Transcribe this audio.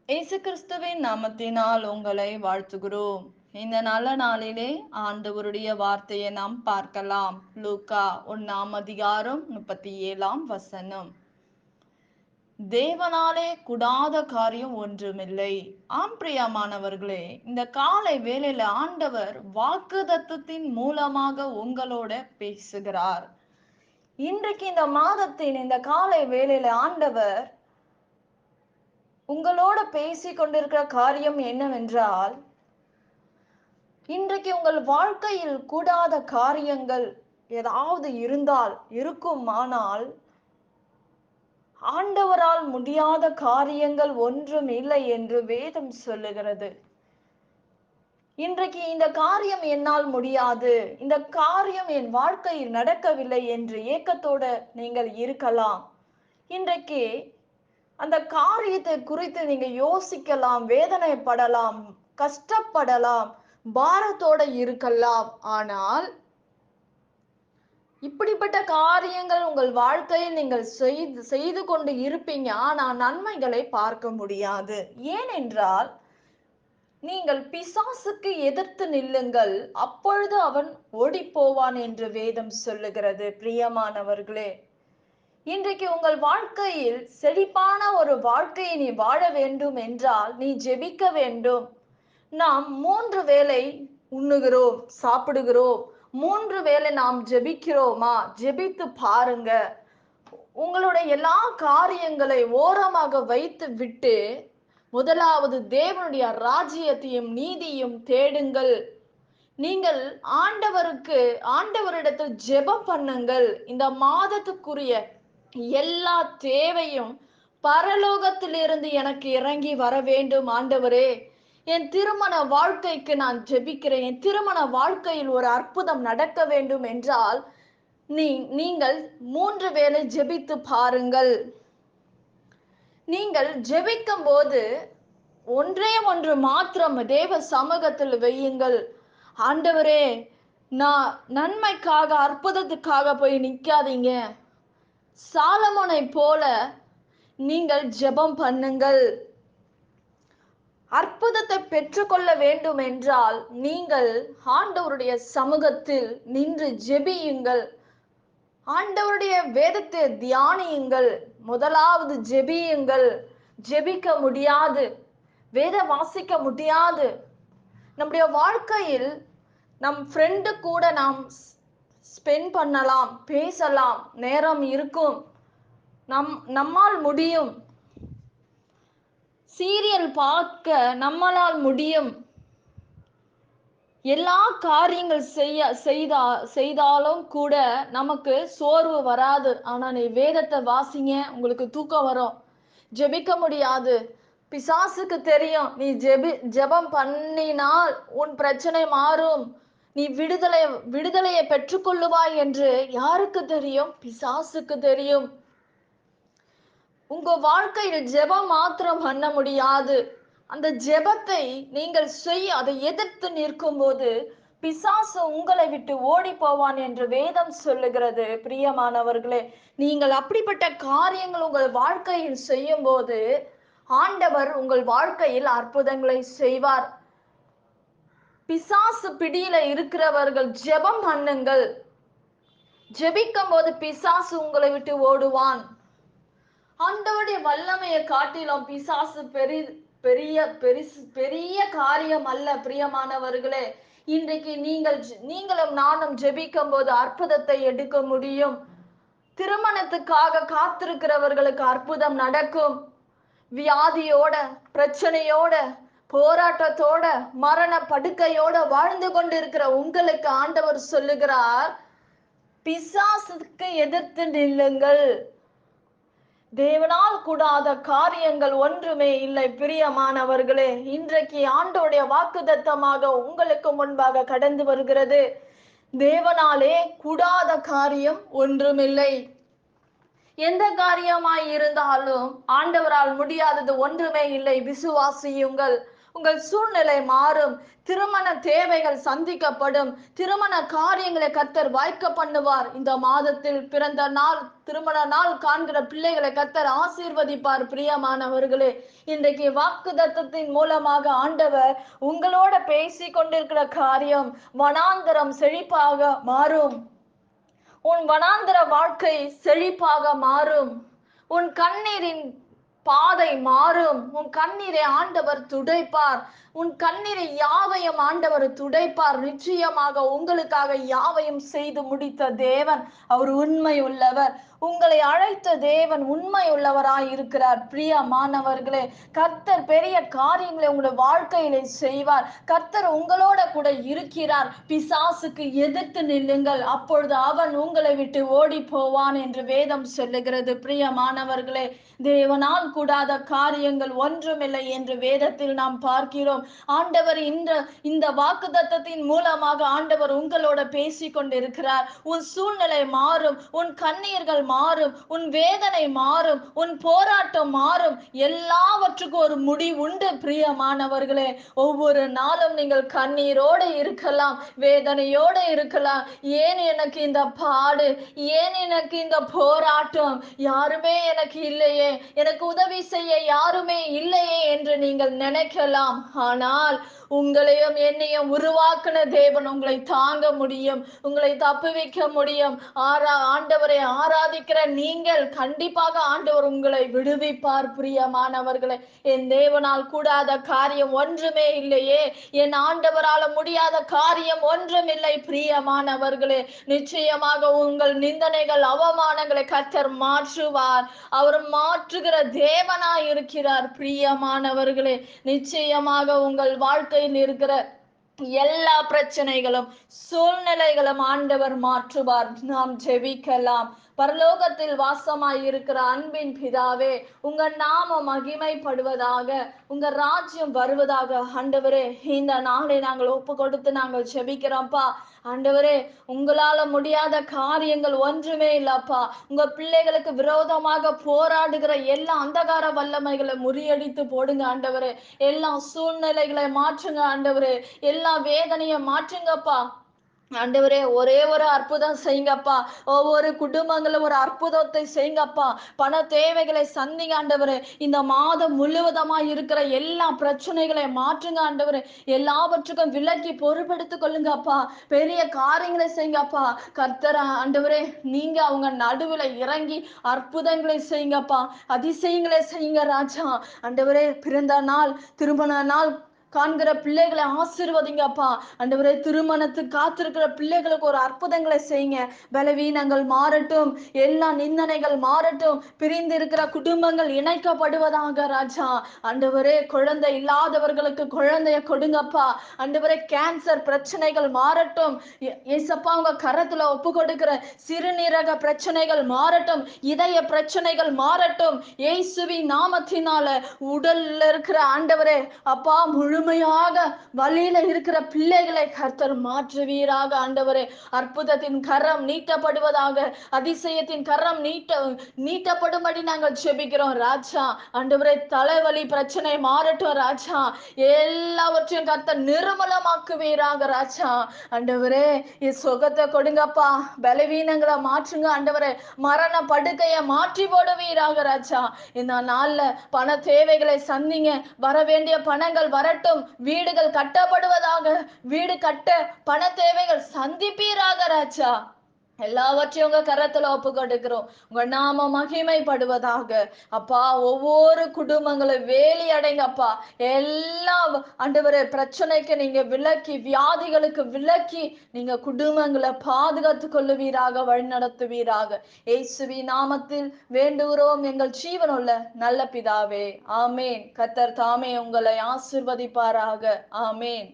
இயேசு கிறிஸ்துவின் நாமத்தினால் உங்களை வாழ்த்துகிறோம். இந்த நல்ல நாளிலே ஆண்டவருடைய வார்த்தையை நாம் பார்க்கலாம். லூக்கா 1 37 தேவனாலே கூடாத காரியம் ஒன்றுமில்லை. ஆம் பிரியமானவர்களே, இந்த காலை வேளையில ஆண்டவர் வாக்குத்தத்தத்தின் மூலமாக உங்களோட பேசுகிறார். இன்றைக்கு இந்த மாதத்தின் இந்த காலை வேளையில ஆண்டவர் உங்களோட பேசி கொண்டிருக்கிற காரியம் என்னவென்றால், இன்றைக்கு உங்கள் வாழ்க்கையில் கூடாத காரியங்கள் ஏதாவது இருக்குமானால், ஆண்டவரால் முடியாத காரியங்கள் ஒன்றும் இல்லை என்று வேதம் சொல்லுகிறது. இன்றைக்கு இந்த காரியம் என்னால் முடியாது, இந்த காரியம் என் வாழ்க்கையில் நடக்கவில்லை என்று ஏக்கத்தோட நீங்கள் இருக்கலாம். இன்றைக்கு அந்த காரியத்தை குறித்து நீங்க யோசிக்கலாம், வேதனைப்படலாம், கஷ்டப்படலாம், பாரத்தோட இருக்கலாம். ஆனால் இப்படிப்பட்ட காரியங்கள் உங்கள் வாழ்க்கையில் நீங்கள் செய்து கொண்டு இருப்பீங்க. ஆனால் நன்மைகளை பார்க்க முடியாது. ஏனென்றால், நீங்கள் பிசாசுக்கு எதிர்த்து நில்லுங்கள், அப்பொழுது அவன் ஓடி போவான் என்று வேதம் சொல்லுகிறது. பிரியமானவர்களே, இன்றைக்கு உங்கள் வாழ்க்கையில் செழிப்பான ஒரு வாழ்க்கையை நீ வாழ வேண்டும் என்றால் நீ ஜெபிக்க வேண்டும். நாம் 3 வேளை உண்ணுகிறோம், சாப்பிடுகிறோம். 3 வேளை நாம் ஜெபிக்கிறோமா? ஜெபித்து பாருங்க. உங்களுடைய எல்லா காரியங்களை ஓரமாக வைத்து விட்டு முதலாவது தேவனுடைய ராஜ்யத்தையும் நீதியும் தேடுங்கள். நீங்கள் ஆண்டவரிடத்தில் ஜெபம் பண்ணுங்கள். இந்த மாதத்துக்குரிய எல்லா தேவையும் பரலோகத்திலிருந்து எனக்கு இறங்கி வர வேண்டும் ஆண்டவரே. என் திருமண வாழ்க்கைக்கு நான் ஜெபிக்கிறேன். என் திருமண வாழ்க்கையில் ஒரு அற்புதம் நடக்க வேண்டும் என்றால் நீங்கள் 3 வேளை ஜெபித்து பாருங்கள். நீங்கள் ஜெபிக்கும் போது ஒன்றே ஒன்று மாத்திரம் தேவ சமூகத்தில் வையுங்கள். ஆண்டவரே, நான் நன்மைக்காக அற்புதத்துக்காக போய் நிக்காதீங்க. சாலமோனை போல நீங்கள் ஜெபம் பண்ணுங்கள். அற்புதத்தை பெற்றுக்கொள்ள வேண்டும் என்றால் நீங்கள் ஆண்டவருடைய சமூகத்தில் நின்று ஜெபியுங்கள். ஆண்டவருடைய வேதத்தை தியானியுங்கள். முதலாவது ஜெபியுங்கள். ஜெபிக்க முடியாது, வேதம் வாசிக்க முடியாது, நம்முடைய வாழ்க்கையில் நம் ஃப்ரெண்டு கூட நாம் ஸ்பெண்ட் பண்ணலாம், பேசலாம், நேரம் இருக்கும், நம்மால் முடியும். சீரியல் பார்க்க நம்மளால் முடியும். எல்லா காரியங்கள் செய்தாலும் கூட நமக்கு சோர்வு வராது. ஆனா நீ வேதத்தை வாசிங்க, உங்களுக்கு தூக்கம் வரும். ஜெபிக்க முடியாது. பிசாசுக்கு தெரியும், நீ ஜெபம் பண்ணினால் உன் பிரச்சனை மாறும், நீ விடுதலையை பெற்றுக்கொள்ளுவாய் என்று யாருக்கு தெரியும்? பிசாசுக்கு தெரியும். உங்க வாழ்க்கையில் ஜெபம் மாத்திரம் பண்ண முடியாது. அந்த ஜெபத்தை நீங்கள் அதை எதிர்த்து நிற்கும் போது பிசாசு உங்களை விட்டு ஓடி போவான் என்று வேதம் சொல்லுகிறது. பிரியமானவர்களே, நீங்கள் அப்படிப்பட்ட காரியங்கள் உங்கள் வாழ்க்கையில் செய்யும் போது ஆண்டவர் உங்கள் வாழ்க்கையில் அற்புதங்களை செய்வார். பிசாசு பிடியில இருக்கிறவர்கள் ஜெபம் பண்ணுங்கள். ஜெபிக்கும் போது பிசாசு உங்களை விட்டு ஓடுவான். ஆண்டவருடைய வல்லமையை காட்டிலும் பிசாசு பெரிய காரியம் அல்ல. பிரியமானவர்களே, இன்றைக்கு நீங்களும் நானும் ஜெபிக்கும் போது அற்புதத்தை எடுக்க முடியும். திருமணத்துக்காக காத்திருக்கிறவர்களுக்கு அற்புதம் நடக்கும். வியாதியோட, பிரச்சனையோட, போராட்டத்தோட, மரண படுக்கையோட வாழ்ந்து கொண்டிருக்கிற உங்களுக்கு ஆண்டவர் சொல்லுகிறார், பிசாசுக்கு எதிர்த்து நில்லுங்கள். தேவனால் கூடாத காரியங்கள் ஒன்றுமே இல்லை. பிரியமானவர்களே, இன்றைக்கு ஆண்டோடைய வாக்குத்தத்தமாக உங்களுக்கு முன்பாக கடந்து வருகிறது. தேவனாலே கூடாத காரியம் ஒன்றுமில்லை. எந்த காரியமாய் இருந்தாலும் ஆண்டவரால் முடியாதது ஒன்றுமே இல்லை. விசுவாசியுங்கள். உங்கள் சூழ்நிலை மாறும். திருமண தேவைகள் சந்திக்கப்படும். திருமண காரியங்களை கர்த்தர் வாய்க்க பண்ணுவார். இந்த மாதத்தில் பிறந்த நாள், திருமண நாள் காண்கிற பிள்ளைகளை கர்த்தர் ஆசீர்வதிப்பார். பிரியமானவர்களே, இன்றைக்கு வாக்குத்தத்தத்தின் மூலமாக ஆண்டவர் உங்களோட பேசி கொண்டிருக்கிற காரியம், வனாந்தரம் செழிப்பாக மாறும். உன் வனாந்தர வாழ்க்கை செழிப்பாக மாறும். உன் கண்ணீரின் பாதை மாறும். உன் கண்ணீரை ஆண்டவர் துடைப்பார். உன் கண்ணீரை யாவையும் ஆண்டவர் துடைப்பார். நிச்சயமாக உங்களுக்காக யாவையும் செய்து முடித்த தேவன் அவர் உண்மை உள்ளவர். உங்களை அழைத்த தேவன் உண்மை உள்ளவராய் இருக்கிறார். பிரியமானவர்களே, கர்த்தர் பெரிய காரியங்களை உங்களுடைய வாழ்க்கையிலே செய்வார். கர்த்தர் உங்களோட கூட இருக்கிறார். பிசாசுக்கு எதிர்த்து நில்லுங்கள், அப்பொழுது அவன் உங்களை விட்டு ஓடி போவான் என்று வேதம் சொல்லுகிறது. பிரியமானவர்களே, தேவனால் கூடாத காரியங்கள் ஒன்றுமில்லை என்று வேதத்தில் நாம் பார்க்கிறோம். ஆண்டவர் இந்த வாக்குத்தத்தத்தின் மூலமாக ஆண்டவர் உங்களோட பேசி கொண்டிருக்கிறார். உன் சூழ்நிலை மாறும், உன் கண்ணீர்கள் மாறும், உன் வேதனை மாறும், உன் போராட்டம் மாறும். எல்லாவற்றுக்கும் ஒரு முடிவு உண்டு. பிரியமானவர்களே, ஒவ்வொரு நாளும் நீங்கள் கண்ணீரோடு இருக்கலாம், வேதனையோடு இருக்கலாம். ஏன் எனக்கு இந்த பாடு, ஏன் எனக்கு இந்த போராட்டம், யாருமே எனக்கு இல்லையே, எனக்கு உதவி செய்ய யாருமே இல்லையே என்று நீங்கள் நினைக்கலாம். ஆனால் உங்களையும் என்னையும் உருவாக்கின தேவன் உங்களை தாங்க முடியும், உங்களை தப்புவிக்க முடியும். ஆண்டவரை ஆராதிக்கிற நீங்கள் கண்டிப்பாக ஆண்டவர் உங்களை விடுவிப்பார். பிரியமானவர்களே, என் தேவனால் கூடாத காரியம் ஒன்றுமே இல்லையே, என் ஆண்டவரால முடியாத காரியம் ஒன்றும் இல்லை. பிரியமானவர்களே, நிச்சயமாக உங்கள் நிந்தனைகள், அவமானங்களை கர்த்தர் மாற்றுவார். அவர் மாற்றுகிற தேவனாய் இருக்கிறார். பிரியமானவர்களே, நிச்சயமாக உங்கள் வாழ்க்கையில் இருக்கிற எல்லா பிரச்சனைகளும், சூழ்நிலைகளும் ஆண்டவர் மாற்றுவார். நாம் ஜெபிக்கலாம். பரலோகத்தில் வாசமாய் இருக்கிற அன்பின் பிதாவே, உங்க நாமம் மகிமைப்படுவதாக, உங்க ராஜ்யம் வருவதாக. ஆண்டவரே, இந்த நாளை நாங்கள் ஒப்பு கொடுத்து நாங்கள் ஜெபிக்கிறோம்ப்பா. ஆண்டவரே, உங்களால முடியாத காரியங்கள் ஒன்றுமே இல்லப்பா. உங்க பிள்ளைகளுக்கு விரோதமாக போராடுகிற எல்லா அந்தகார வல்லமைகளை முறியடித்து போடுங்க ஆண்டவரே. எல்லா சூழ்நிலைகளை மாற்றுங்க ஆண்டவரே. எல்லா வேதனையை மாற்றுங்கப்பா. ஆண்டவரே, ஒரே ஒரு அற்புதம் செய்யுங்கப்பா. ஒவ்வொரு குடும்பங்களும் ஒரு அற்புதத்தை செய்யுங்கப்பா. பண தேவைகளை சந்திங்க ஆண்டவரே. இந்த மாதம் முழுவதுமா இருக்கிற எல்லா பிரச்சனைகளை மாற்றுங்க ஆண்டவரே. எல்லாவற்றுக்கும் விலக்கி பொறுப்பெடுத்துக் கொள்ளுங்கப்பா. பெரிய காரியங்களை செய்யுங்கப்பா. கர்த்தர் ஆண்டவரே, நீங்க அவங்க நடுவில் இறங்கி அற்புதங்களை செய்யுங்கப்பா, அதிசயங்களை செய்யுங்க ராஜா. ஆண்டவரே, பிறந்த நாள், திருமண நாள் காண்கிற பிள்ளைகளை ஆசீர்வதிங்கப்பா. ஆண்டவரே, திருமணத்துக்கு காத்திருக்கிற பிள்ளைகளுக்கு ஒரு அற்புதங்களை செய்யுங்க. பலவீனங்கள் மாறட்டும், எல்லா நிந்தனைகள் மாறட்டும், பிரிந்து இருக்கிற குடும்பங்கள் இணைக்கப்படுவதாக ராஜா. ஆண்டவரே, குழந்தை இல்லாதவர்களுக்கு குழந்தைய கொடுங்கப்பா. ஆண்டவரே, கேன்சர் பிரச்சனைகள் மாறட்டும். ஏசப்பா, உங்க கரத்துல ஒப்பு கொடுக்கிற சிறுநீரக பிரச்சனைகள் மாறட்டும், இதய பிரச்சனைகள் மாறட்டும். இயேசுவின் நாமத்தினால உடல்ல இருக்கிற ஆண்டவரே அப்பா, முழுமையாக வழியில இருக்கிற பிள்ளைகளை கர்த்தர் மாற்றுவீராக. ஆண்டவரே, அற்புதத்தின் கரம் நீட்டப்படுவதாக, அதிசயத்தின் கரம் நீட்டப்படும்படி நாங்கள் ஜெபிக்கிறோம் ராஜா. ஆண்டவரே, தலைவலி பிரச்சனை மாறட்டும் ராஜா. எல்லாவற்றையும் கர்த்தர் நிர்மலமாக்குவீராக ராஜா. ஆண்டவரே, சுகத்தை கொடுங்கப்பா. பலவீனங்களை மாற்றுங்க ஆண்டவரே. மரண படுக்கையை மாற்றி போடுவீராக ராஜா. இந்த நாள்ல பண தேவைகளை சந்திங்க. வர வேண்டிய பணங்கள் வரட்டும். வீடுகள் கட்டப்படுவதாக. வீடு கட்ட பண தேவைகள் சந்திப்பீராக ராஜா. எல்லாவற்றையும் உங்க கரத்துல ஒப்பு கொடுக்கிறோம். உங்க நாம மகிமைப்படுவதாக. அப்பா, ஒவ்வொரு குடும்பங்களும் வேலி அடைங்கப்பா. எல்லா ஆண்டவரே பிரச்சனைக்கு நீங்க விலக்கி, வியாதிகளுக்கு விலக்கி நீங்க குடும்பங்களை பாதுகாத்து கொள்ளுவீராக, வழிநடத்துவீராக. இயேசுவின் நாமத்தில் வேண்டுகிறோம் எங்கள் ஜீவனுள்ள நல்ல பிதாவே, ஆமேன். கர்த்தர் தாமே உங்களை ஆசீர்வதிப்பாராக. ஆமேன்.